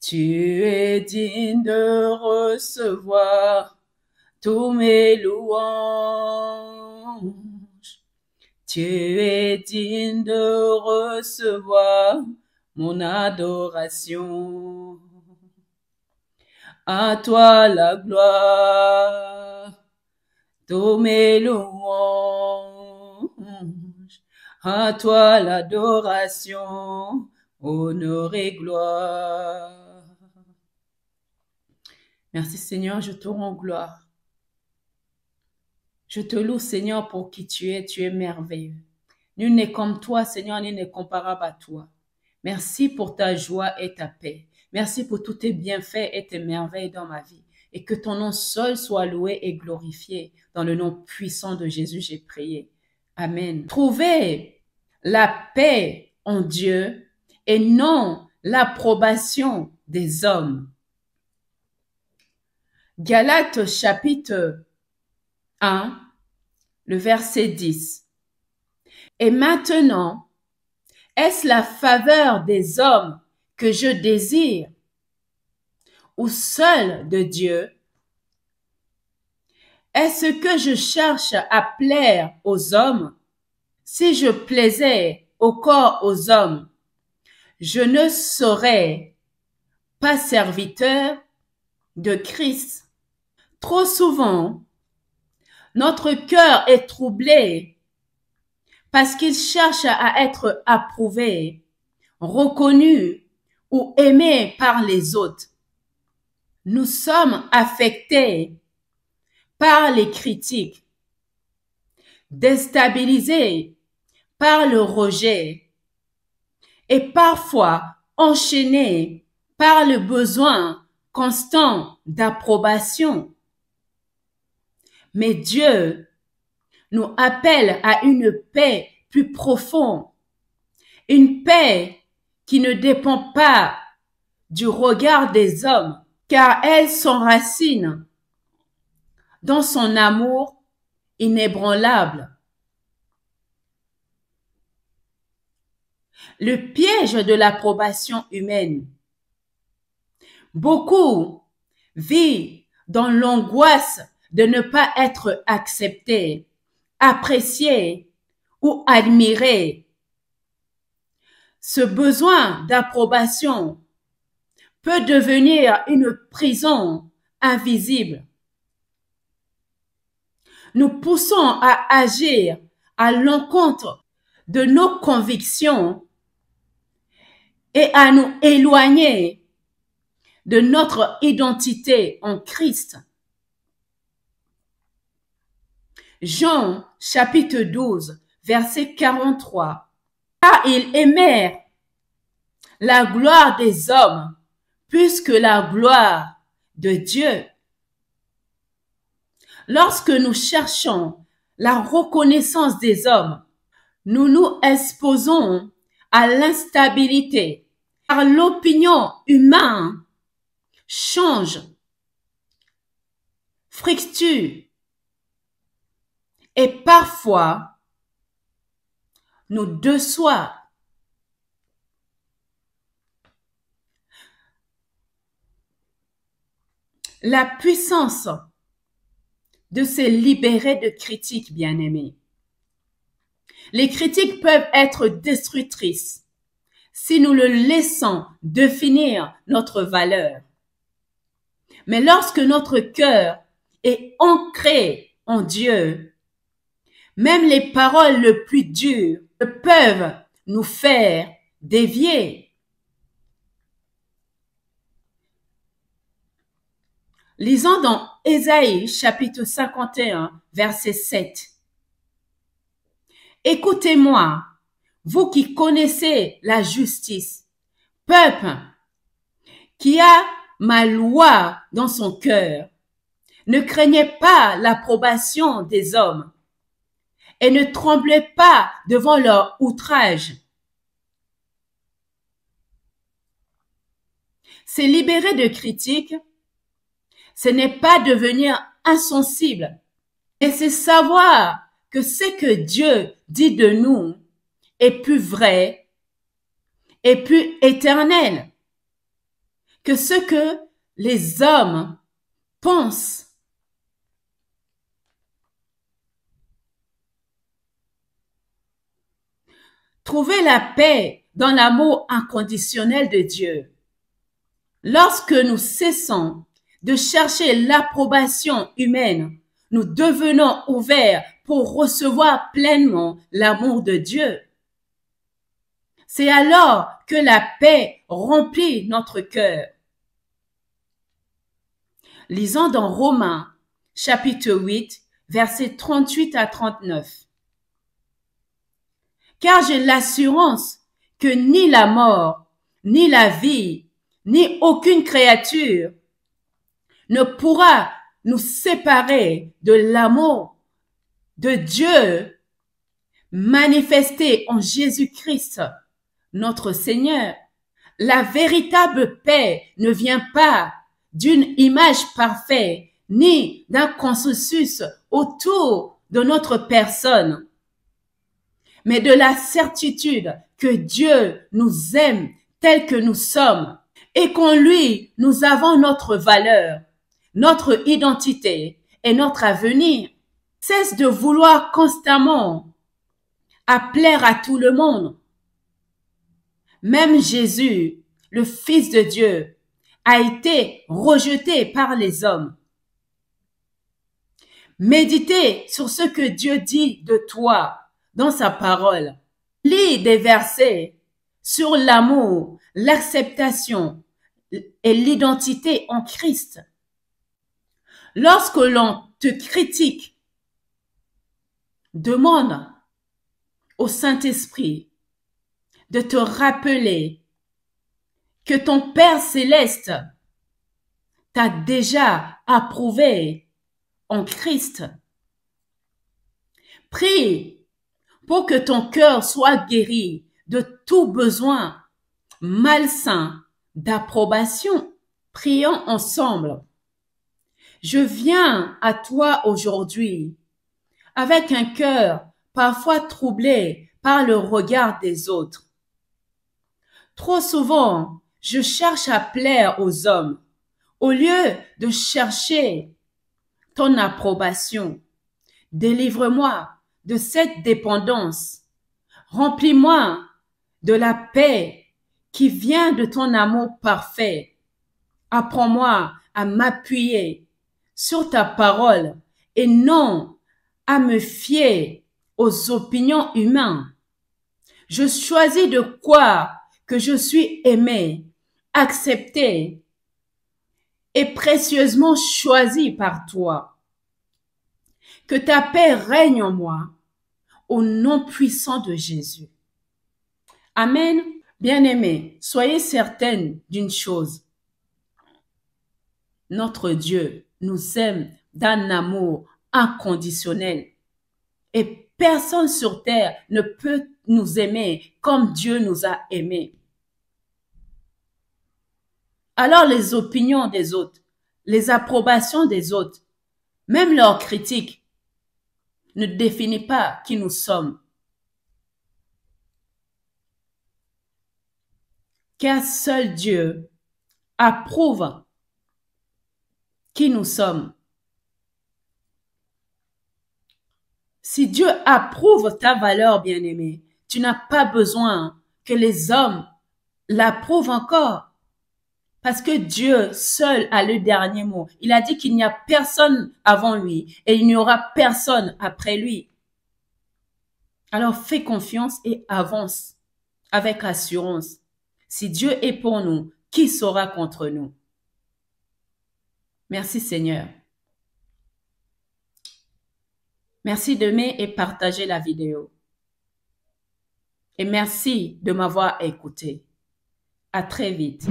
Tu es digne de recevoir tous mes louanges. Tu es digne de recevoir mon adoration. À toi la gloire, tous mes louanges. À toi l'adoration, honneur et gloire. Merci Seigneur, je te rends gloire. Je te loue Seigneur pour qui tu es merveilleux. Nul n'est comme toi Seigneur, nul n'est comparable à toi. Merci pour ta joie et ta paix. Merci pour tous tes bienfaits et tes merveilles dans ma vie. Et que ton nom seul soit loué et glorifié. Dans le nom puissant de Jésus, j'ai prié. Amen. Trouvez la paix en Dieu et non l'approbation des hommes. Galates chapitre 1, le verset 10. Et maintenant, est-ce la faveur des hommes que je désire ou seul de Dieu? Est-ce que je cherche à plaire aux hommes? Si je plaisais au corps aux hommes, je ne serais pas serviteur de Christ. Trop souvent, notre cœur est troublé parce qu'il cherche à être approuvé, reconnu ou aimé par les autres. Nous sommes affectés par les critiques, déstabilisés par le rejet et parfois enchaînés par le besoin constant d'approbation. Mais Dieu nous appelle à une paix plus profonde, une paix qui ne dépend pas du regard des hommes, car elle s'enracine dans son amour inébranlable. Le piège de l'approbation humaine. Beaucoup vivent dans l'angoisse de ne pas être acceptés, appréciés ou admirés. Ce besoin d'approbation peut devenir une prison invisible. Nous poussons à agir à l'encontre de nos convictions et à nous éloigner de notre identité en Christ. Jean chapitre 12, verset 43. Car ils aimèrent la gloire des hommes plus que la gloire de Dieu. Lorsque nous cherchons la reconnaissance des hommes, nous nous exposons à l'instabilité, car l'opinion humaine change, fluctue, et parfois nous déçoit. La puissance de se libérer de critiques, bien-aimés. Les critiques peuvent être destructrices si nous le laissons définir notre valeur. Mais lorsque notre cœur est ancré en Dieu, même les paroles les plus dures peuvent nous faire dévier. Lisons dans Ésaïe chapitre 51, verset 7. Écoutez-moi, vous qui connaissez la justice, peuple qui a ma loi dans son cœur, ne craignez pas l'approbation des hommes et ne tremblez pas devant leur outrage. Se libérer de critiques, ce n'est pas devenir insensible, mais c'est savoir que ce que Dieu dit de nous est plus vrai et plus éternel que ce que les hommes pensent. Trouver la paix dans l'amour inconditionnel de Dieu. Lorsque nous cessons de chercher l'approbation humaine, nous devenons ouverts pour recevoir pleinement l'amour de Dieu. C'est alors que la paix remplit notre cœur. Lisons dans Romains, chapitre 8, versets 38 à 39. Car j'ai l'assurance que ni la mort, ni la vie, ni aucune créature ne pourra nous séparer de l'amour de Dieu manifesté en Jésus-Christ, notre Seigneur. La véritable paix ne vient pas d'une image parfaite, ni d'un consensus autour de notre personne, mais de la certitude que Dieu nous aime tel que nous sommes et qu'en lui, nous avons notre valeur, notre identité et notre avenir. Cesse de vouloir constamment plaire à tout le monde. Même Jésus, le Fils de Dieu, a été rejeté par les hommes. Méditez sur ce que Dieu dit de toi dans sa parole. Lis des versets sur l'amour, l'acceptation et l'identité en Christ. Lorsque l'on te critique, demande au Saint-Esprit de te rappeler que ton Père céleste t'a déjà approuvé en Christ. Prie pour que ton cœur soit guéri de tout besoin malsain d'approbation. Prions ensemble. Je viens à toi aujourd'hui avec un cœur parfois troublé par le regard des autres. Trop souvent, je cherche à plaire aux hommes au lieu de chercher ton approbation. Délivre-moi de cette dépendance. Remplis-moi de la paix qui vient de ton amour parfait. Apprends-moi à m'appuyer sur ta parole et non à me fier aux opinions humaines. Je choisis de croire que je suis aimé, accepté et précieusement choisi par toi. Que ta paix règne en moi, au nom puissant de Jésus. Amen. Bien-aimés, soyez certaines d'une chose. Notre Dieu nous aime d'un amour inconditionnel. Et personne sur terre ne peut nous aimer comme Dieu nous a aimés. Alors les opinions des autres, les approbations des autres, même leurs critiques, ne définissent pas qui nous sommes. Car seul Dieu approuve qui nous sommes. Si Dieu approuve ta valeur, bien-aimé, tu n'as pas besoin que les hommes l'approuvent encore. Parce que Dieu seul a le dernier mot. Il a dit qu'il n'y a personne avant lui et il n'y aura personne après lui. Alors fais confiance et avance avec assurance. Si Dieu est pour nous, qui sera contre nous? Merci Seigneur. Merci d'aimer et partager la vidéo. Et merci de m'avoir écouté. À très vite.